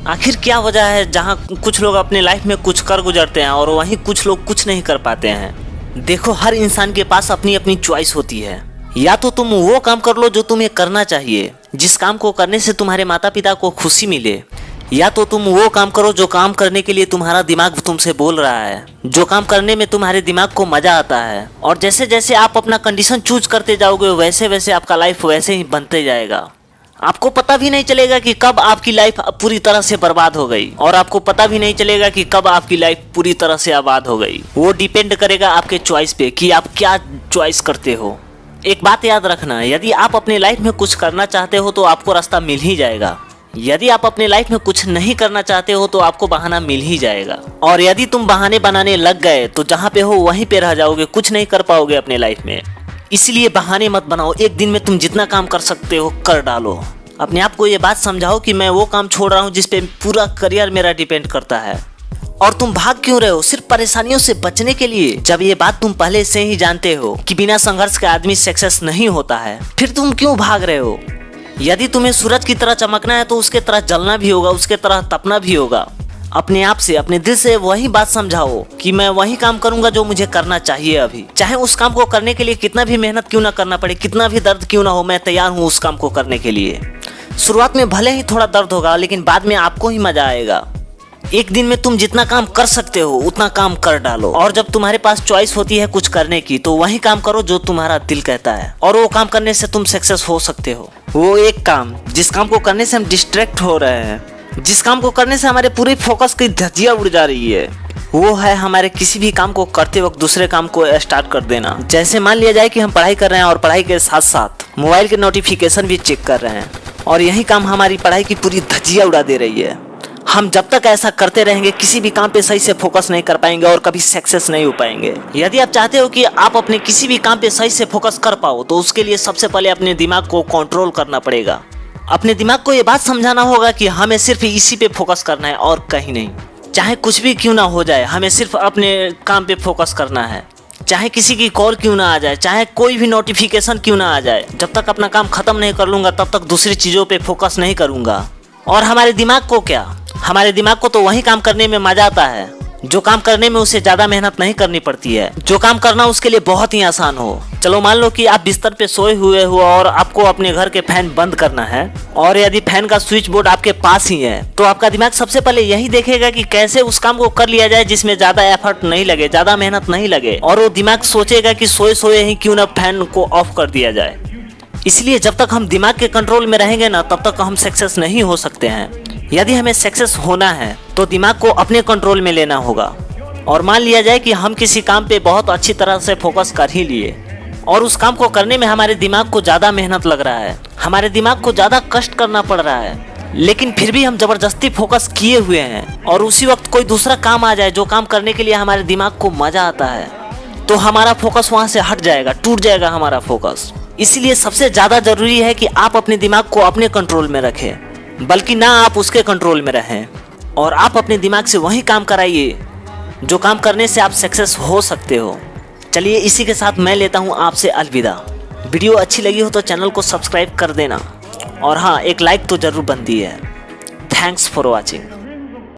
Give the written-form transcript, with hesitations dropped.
आखिर क्या वजह है जहाँ कुछ लोग अपने लाइफ में कुछ कर गुजरते हैं और वहीं कुछ लोग कुछ नहीं कर पाते हैं। देखो, हर इंसान के पास अपनी अपनी चॉइस होती है। या तो तुम वो काम कर लो जो तुम्हें करना चाहिए, जिस काम को करने से तुम्हारे माता पिता को खुशी मिले, या तो तुम वो काम करो जो काम करने के लिए तुम्हारा दिमाग तुमसे बोल रहा है, जो काम करने में तुम्हारे दिमाग को मजा आता है। और जैसे जैसे आप अपना कंडीशन चूज करते जाओगे वैसे वैसे आपका लाइफ वैसे ही बनते जाएगा। आपको पता भी नहीं चलेगा कि कब आपकी लाइफ पूरी तरह से बर्बाद हो गई, और आपको पता भी नहीं चलेगा कि कब आपकी लाइफ पूरी तरह से आबाद हो गई। वो डिपेंड करेगा आपके चॉइस पे कि आप क्या चॉइस करते हो। एक बात याद रखना, यदि आप अपने लाइफ में कुछ करना चाहते हो तो आपको रास्ता मिल ही जाएगा। यदि आप अपने लाइफ में कुछ नहीं करना चाहते हो तो आपको बहाना मिल ही जाएगा। और यदि तुम बहाने बनाने लग गए तो जहाँ पे हो वहीं पे रह जाओगे, कुछ नहीं कर पाओगे अपने लाइफ में। इसलिए बहाने मत बनाओ। एक दिन में तुम जितना काम कर सकते हो कर डालो। अपने आप को ये बात समझाओ कि मैं वो काम छोड़ रहा हूँ जिस पे पूरा करियर मेरा डिपेंड करता है। और तुम भाग क्यों रहे हो? सिर्फ परेशानियों से बचने के लिए। जब ये बात तुम पहले से ही जानते हो कि बिना संघर्ष के आदमी सक्सेस नहीं होता है, फिर तुम क्यों भाग रहे हो? यदि तुम्हें सूरज की तरह चमकना है तो उसके तरह जलना भी होगा, उसके तरह तपना भी होगा। अपने आप से, अपने दिल से वही बात समझाओ कि मैं वही काम करूंगा जो मुझे करना चाहिए अभी। चाहे उस काम को करने के लिए कितना भी मेहनत क्यों ना करना पड़े, कितना भी दर्द क्यों ना हो, मैं तैयार हूँ उस काम को करने के लिए। शुरुआत में भले ही थोड़ा दर्द होगा, लेकिन बाद में आपको ही मजा आएगा। एक दिन में तुम जितना काम कर सकते हो उतना काम कर डालो। और जब तुम्हारे पास चॉइस होती है कुछ करने की, तो वही काम करो जो तुम्हारा दिल कहता है, और वो काम करने से तुम सक्सेस हो सकते हो। वो एक काम जिस काम को करने से हम डिस्ट्रैक्ट हो रहे हैं, जिस काम को करने से हमारे पूरे फोकस की धज्जियां उड़ जा रही है, वो है हमारे किसी भी काम को करते वक्त दूसरे काम को स्टार्ट कर देना। जैसे मान लिया जाए कि हम पढ़ाई कर रहे हैं और पढ़ाई के साथ साथ मोबाइल के नोटिफिकेशन भी चेक कर रहे हैं, और यही काम हमारी पढ़ाई की पूरी धज्जियां उड़ा दे रही है। हम जब तक ऐसा करते रहेंगे किसी भी काम पे सही से फोकस नहीं कर पाएंगे और कभी सक्सेस नहीं हो पाएंगे। यदि आप चाहते हो कि आप अपने किसी भी काम पे सही से फोकस कर पाओ, तो उसके लिए सबसे पहले अपने दिमाग को कंट्रोल करना पड़ेगा। अपने दिमाग को ये बात समझाना होगा कि हमें सिर्फ इसी पे फोकस करना है और कहीं नहीं। चाहे कुछ भी क्यों ना हो जाए, हमें सिर्फ अपने काम पे फोकस करना है। चाहे किसी की कॉल क्यों ना आ जाए, चाहे कोई भी नोटिफिकेशन क्यों ना आ जाए, जब तक अपना काम खत्म नहीं कर लूंगा तब तक दूसरी चीज़ों पे फोकस नहीं करूंगा। और हमारे दिमाग को क्या, हमारे दिमाग को तो वही काम करने में मजा आता है जो काम करने में उसे ज़्यादा मेहनत नहीं करनी पड़ती है, जो काम करना उसके लिए बहुत ही आसान हो। चलो मान लो कि आप बिस्तर पे सोए हुए हो और आपको अपने घर के फैन बंद करना है, और यदि फैन का स्विच बोर्ड आपके पास ही है, तो आपका दिमाग सबसे पहले यही देखेगा कि कैसे उस काम को कर लिया जाए जिसमें ज़्यादा एफर्ट नहीं लगे, ज़्यादा मेहनत नहीं लगे। और वो दिमाग सोचेगा कि सोए सोए ही क्यों ना फैन को ऑफ कर दिया जाए। इसलिए जब तक हम दिमाग के कंट्रोल में रहेंगे ना, तब तक हम सक्सेस नहीं हो सकते हैं। यदि हमें सक्सेस होना है तो दिमाग को अपने कंट्रोल में लेना होगा। और मान लिया जाए कि हम किसी काम पे बहुत अच्छी तरह से फोकस कर ही लिए, और उस काम को करने में हमारे दिमाग को ज़्यादा मेहनत लग रहा है, हमारे दिमाग को ज़्यादा कष्ट करना पड़ रहा है, लेकिन फिर भी हम ज़बरदस्ती फोकस किए हुए हैं, और उसी वक्त कोई दूसरा काम आ जाए जो काम करने के लिए हमारे दिमाग को मज़ा आता है, तो हमारा फोकस वहाँ से हट जाएगा, टूट जाएगा हमारा फोकस। इसलिए सबसे ज़्यादा ज़रूरी है कि आप अपने दिमाग को अपने कंट्रोल में रखें, बल्कि ना आप उसके कंट्रोल में रहें। और आप अपने दिमाग से वही काम कराइए जो काम करने से आप सक्सेस हो सकते हो। चलिए, इसी के साथ मैं लेता हूँ आपसे अलविदा। वीडियो अच्छी लगी हो तो चैनल को सब्सक्राइब कर देना, और हाँ, एक लाइक तो ज़रूर बनती है। Thanks for watching.